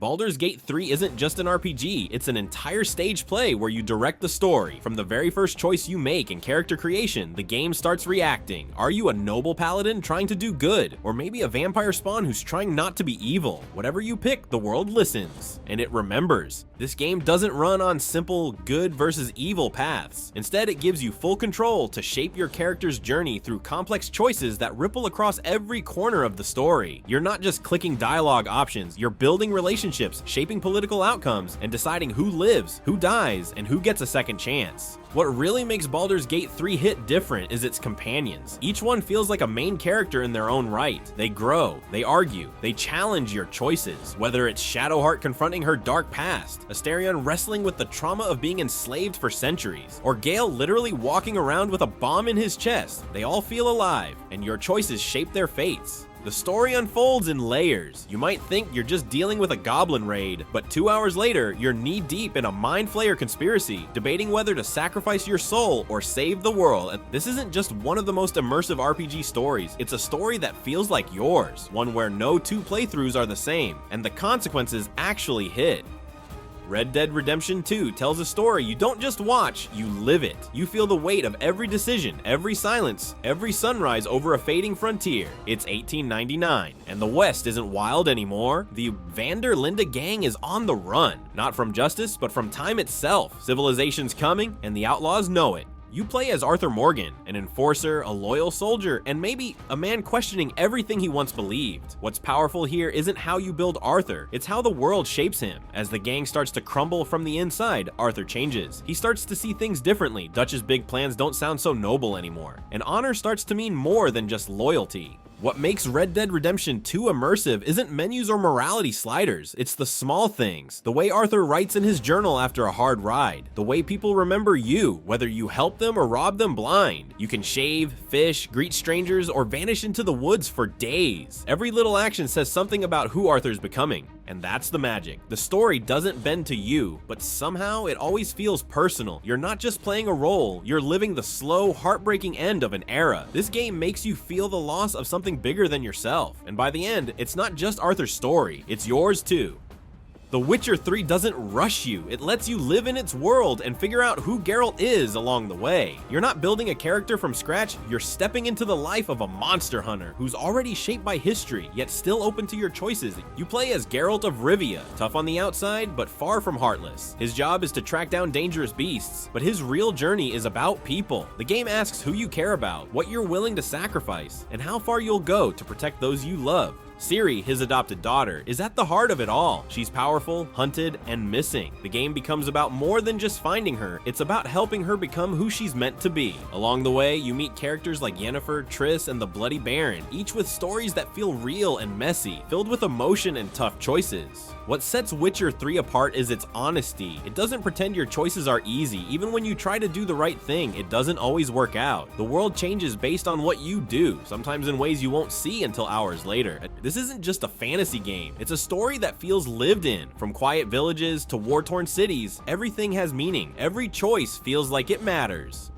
Baldurs Gate 3 isn't just an RPG, it's an entire stage play where you direct the story. From the very first choice you make in character creation, the game starts reacting. Are you a noble paladin trying to do good? Or maybe a vampire spawn who's trying not to be evil? Whatever you pick, the world listens. And it remembers. This game doesn't run on simple good versus evil paths. Instead, it gives you full control to shape your character's journey through complex choices that ripple across every corner of the story. You're not just clicking dialogue options, you're building relationships, shaping political outcomes, and deciding who lives, who dies, and who gets a second chance. What really makes Baldurs Gate 3 hit different is its companions. Each one feels like a main character in their own right. They grow, they argue, they challenge your choices. Whether it's Shadowheart confronting her dark past, Asterion wrestling with the trauma of being enslaved for centuries, or Gale literally walking around with a bomb in his chest, they all feel alive, and your choices shape their fates. The story unfolds in layers. You might think you're just dealing with a goblin raid, but 2 hours later, you're knee-deep in a mind flayer conspiracy, debating whether to sacrifice your soul or save the world. And this isn't just one of the most immersive RPG stories, it's a story that feels like yours, one where no two playthroughs are the same, and the consequences actually hit. Red Dead Redemption 2 tells a story you don't just watch, you live it. You feel the weight of every decision, every silence, every sunrise over a fading frontier. It's 1899, and the West isn't wild anymore. The Van der Linde gang is on the run, not from justice, but from time itself. Civilization's coming, and the outlaws know it. You play as Arthur Morgan, an enforcer, a loyal soldier, and maybe a man questioning everything he once believed. What's powerful here isn't how you build Arthur, it's how the world shapes him. As the gang starts to crumble from the inside, Arthur changes. He starts to see things differently. Dutch's big plans don't sound so noble anymore, and honor starts to mean more than just loyalty. What makes Red Dead Redemption 2 immersive isn't menus or morality sliders, it's the small things. The way Arthur writes in his journal after a hard ride. The way people remember you, whether you help them or rob them blind. You can shave, fish, greet strangers, or vanish into the woods for days. Every little action says something about who Arthur's becoming. And that's the magic. The story doesn't bend to you, but somehow it always feels personal. You're not just playing a role, you're living the slow, heartbreaking end of an era. This game makes you feel the loss of something bigger than yourself. And by the end, it's not just Arthur's story, it's yours too. The Witcher 3 doesn't rush you, it lets you live in its world and figure out who Geralt is along the way. You're not building a character from scratch, you're stepping into the life of a monster hunter who's already shaped by history, yet still open to your choices. You play as Geralt of Rivia, tough on the outside, but far from heartless. His job is to track down dangerous beasts, but his real journey is about people. The game asks who you care about, what you're willing to sacrifice, and how far you'll go to protect those you love. Ciri, his adopted daughter, is at the heart of it all. She's powerful, hunted, and missing. The game becomes about more than just finding her, it's about helping her become who she's meant to be. Along the way, you meet characters like Yennefer, Triss, and the Bloody Baron, each with stories that feel real and messy, filled with emotion and tough choices. What sets Witcher 3 apart is its honesty. It doesn't pretend your choices are easy. Even when you try to do the right thing, it doesn't always work out. The world changes based on what you do, sometimes in ways you won't see until hours later. This isn't just a fantasy game, it's a story that feels lived in. From quiet villages to war-torn cities, everything has meaning. Every choice feels like it matters.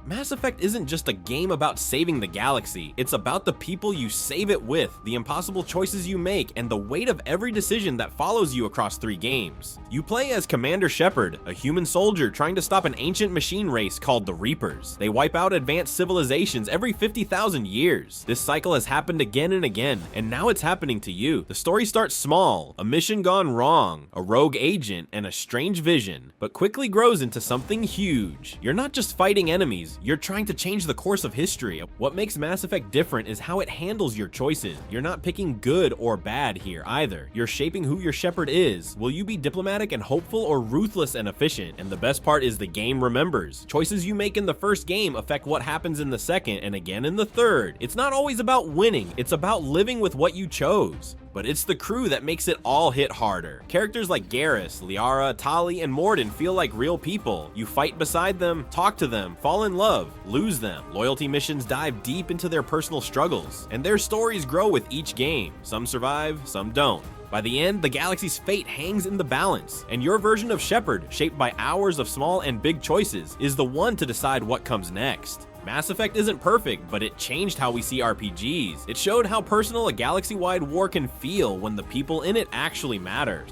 Mass Effect isn't just a game about saving the galaxy, it's about the people you save it with, the impossible choices you make, and the weight of every decision that follows you across 3 games. You play as Commander Shepard, a human soldier trying to stop an ancient machine race called the Reapers. They wipe out advanced civilizations every 50,000 years. This cycle has happened again and again, and now it's happening to you. The story starts small, a mission gone wrong, a rogue agent, and a strange vision, but quickly grows into something huge. You're not just fighting enemies, you're trying to change the course of history. What makes Mass Effect different is how it handles your choices. You're not picking good or bad here either. You're shaping who your Shepard is. Will you be diplomatic and hopeful or ruthless and efficient? And the best part is the game remembers. Choices you make in the first game affect what happens in the second and again in the third. It's not always about winning, it's about living with what you chose. But it's the crew that makes it all hit harder. Characters like Garrus, Liara, Tali, and Mordin feel like real people. You fight beside them, talk to them, fall in love, lose them. Loyalty missions dive deep into their personal struggles, and their stories grow with each game. Some survive, some don't. By the end, the galaxy's fate hangs in the balance, and your version of Shepard, shaped by hours of small and big choices, is the one to decide what comes next. Mass Effect isn't perfect, but it changed how we see RPGs. It showed how personal a galaxy-wide war can feel when the people in it actually matter.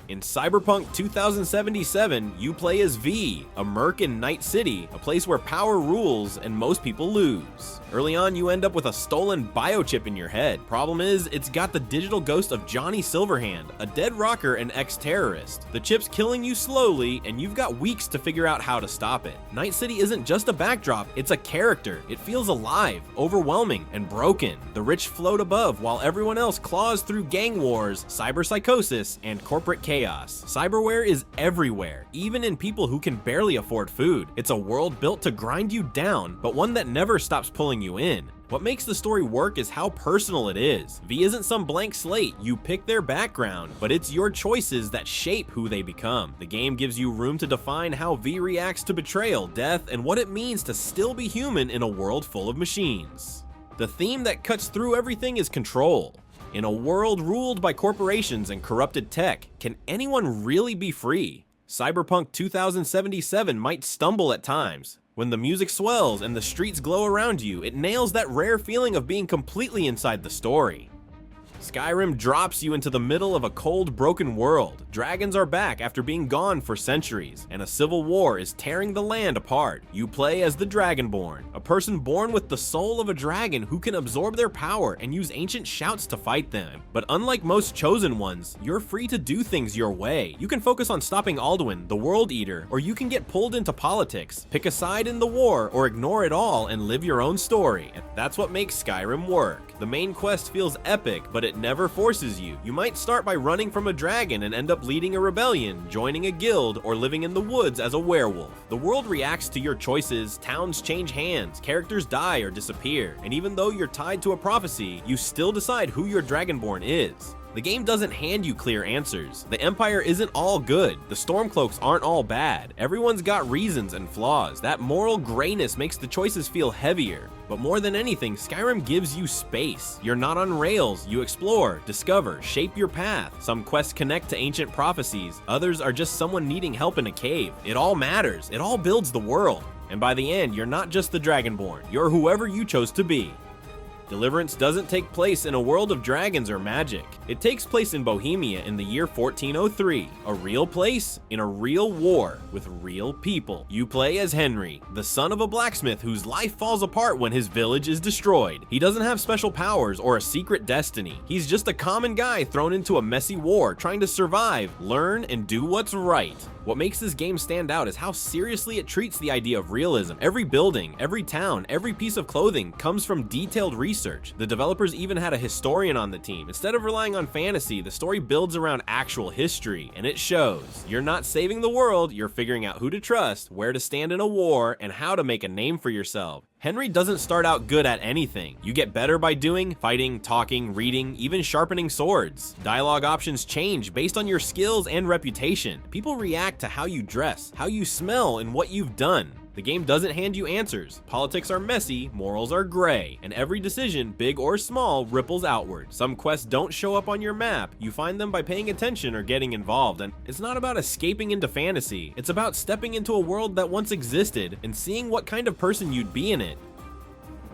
In Cyberpunk 2077, you play as V, a merc in Night City, a place where power rules and most people lose. Early on, you end up with a stolen biochip in your head. Problem is, it's got the digital ghost of Johnny Silverhand, a dead rocker and ex-terrorist. The chip's killing you slowly, and you've got weeks to figure out how to stop it. Night City isn't just a backdrop, it's a character. It feels alive, overwhelming, and broken. The rich float above, while everyone else claws through gang wars, cyberpsychosis, and corporate chaos. Cyberware is everywhere, even in people who can barely afford food. It's a world built to grind you down, but one that never stops pulling you in. What makes the story work is how personal it is. V isn't some blank slate, you pick their background, but it's your choices that shape who they become. The game gives you room to define how V reacts to betrayal, death, and what it means to still be human in a world full of machines. The theme that cuts through everything is control. In a world ruled by corporations and corrupted tech, can anyone really be free? Cyberpunk 2077 might stumble at times. When the music swells and the streets glow around you, it nails that rare feeling of being completely inside the story. Skyrim drops you into the middle of a cold, broken world. Dragons are back after being gone for centuries, and a civil war is tearing the land apart. You play as the Dragonborn, a person born with the soul of a dragon who can absorb their power and use ancient shouts to fight them. But unlike most chosen ones, you're free to do things your way. You can focus on stopping Alduin, the World Eater, or you can get pulled into politics, pick a side in the war, or ignore it all and live your own story. And that's what makes Skyrim work. The main quest feels epic, but it never forces you. You might start by running from a dragon and end up leading a rebellion, joining a guild, or living in the woods as a werewolf. The world reacts to your choices, towns change hands, characters die or disappear, and even though you're tied to a prophecy, you still decide who your Dragonborn is. The game doesn't hand you clear answers. The Empire isn't all good. The Stormcloaks aren't all bad. Everyone's got reasons and flaws. That moral grayness makes the choices feel heavier. But more than anything, Skyrim gives you space. You're not on rails. You explore, discover, shape your path. Some quests connect to ancient prophecies. Others are just someone needing help in a cave. It all matters. It all builds the world. And by the end, you're not just the Dragonborn. You're whoever you chose to be. Deliverance doesn't take place in a world of dragons or magic. It takes place in Bohemia in the year 1403, a real place in a real war with real people. You play as Henry, the son of a blacksmith whose life falls apart when his village is destroyed. He doesn't have special powers or a secret destiny. He's just a common guy thrown into a messy war, trying to survive, learn, and do what's right. What makes this game stand out is how seriously it treats the idea of realism. Every building, every town, every piece of clothing comes from detailed research. The developers even had a historian on the team. Instead of relying on fantasy, the story builds around actual history, and it shows. You're not saving the world, you're figuring out who to trust, where to stand in a war, and how to make a name for yourself. Henry doesn't start out good at anything. You get better by doing, fighting, talking, reading, even sharpening swords. Dialogue options change based on your skills and reputation. People react to how you dress, how you smell, and what you've done. The game doesn't hand you answers. Politics are messy, morals are gray, and every decision, big or small, ripples outward. Some quests don't show up on your map. You find them by paying attention or getting involved, and it's not about escaping into fantasy. It's about stepping into a world that once existed and seeing what kind of person you'd be in it.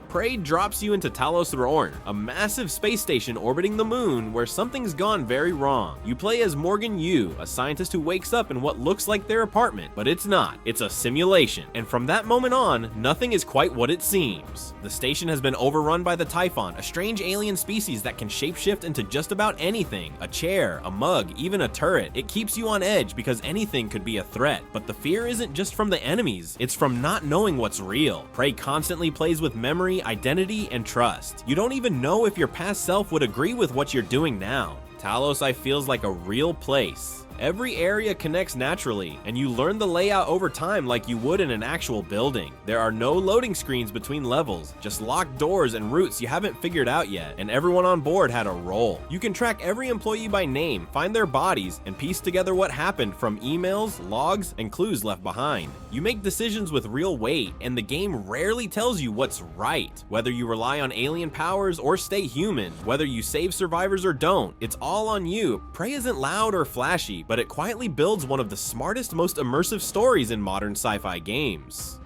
Prey drops you into Talos Rorn, a massive space station orbiting the moon where something's gone very wrong. You play as Morgan Yu, a scientist who wakes up in what looks like their apartment, but it's not. It's a simulation, and from that moment on, nothing is quite what it seems. The station has been overrun by the Typhon, a strange alien species that can shapeshift into just about anything. A chair, a mug, even a turret. It keeps you on edge because anything could be a threat, but the fear isn't just from the enemies, it's from not knowing what's real. Prey constantly plays with memory, identity, and trust. You don't even know if your past self would agree with what you're doing now. Talos feels like a real place. Every area connects naturally, and you learn the layout over time like you would in an actual building. There are no loading screens between levels, just locked doors and routes you haven't figured out yet, and everyone on board had a role. You can track every employee by name, find their bodies, and piece together what happened from emails, logs, and clues left behind. You make decisions with real weight, and the game rarely tells you what's right. Whether you rely on alien powers or stay human, whether you save survivors or don't, it's all on you. Prey isn't loud or flashy, but it quietly builds one of the smartest, most immersive stories in modern sci-fi games.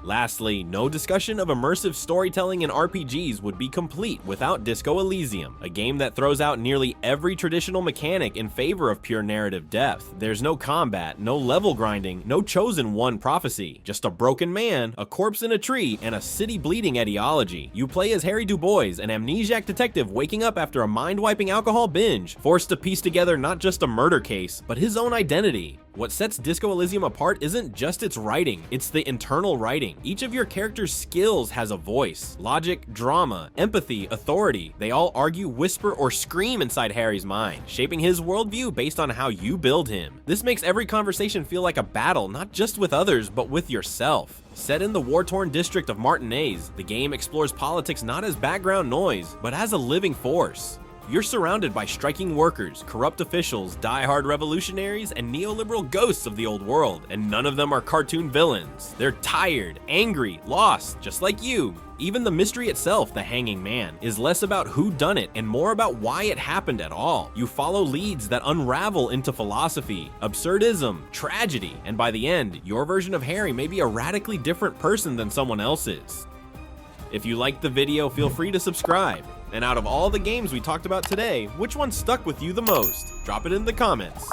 Lastly, no discussion of immersive storytelling in RPGs would be complete without Disco Elysium, a game that throws out nearly every traditional mechanic in favor of pure narrative depth. There's no combat, no level grinding, no chosen one prophecy, just a broken man, a corpse in a tree, and a city bleeding etiology. You play as Harry Dubois, an amnesiac detective waking up after a mind-wiping alcohol binge, forced to piece together not just a murder case, but his own identity. What sets Disco Elysium apart isn't just its writing, it's the internal writing. Each of your character's skills has a voice. Logic, drama, empathy, authority. They all argue, whisper, or scream inside Harry's mind, shaping his worldview based on how you build him. This makes every conversation feel like a battle, not just with others, but with yourself. Set in the war-torn district of Martinez, the game explores politics not as background noise, but as a living force. You're surrounded by striking workers, corrupt officials, die-hard revolutionaries, and neoliberal ghosts of the old world, and none of them are cartoon villains. They're tired, angry, lost, just like you. Even the mystery itself, the hanging man, is less about who done it and more about why it happened at all. You follow leads that unravel into philosophy, absurdism, tragedy, and by the end, your version of Harry may be a radically different person than someone else's. If you liked the video, feel free to subscribe. And out of all the games we talked about today, which one stuck with you the most? Drop it in the comments.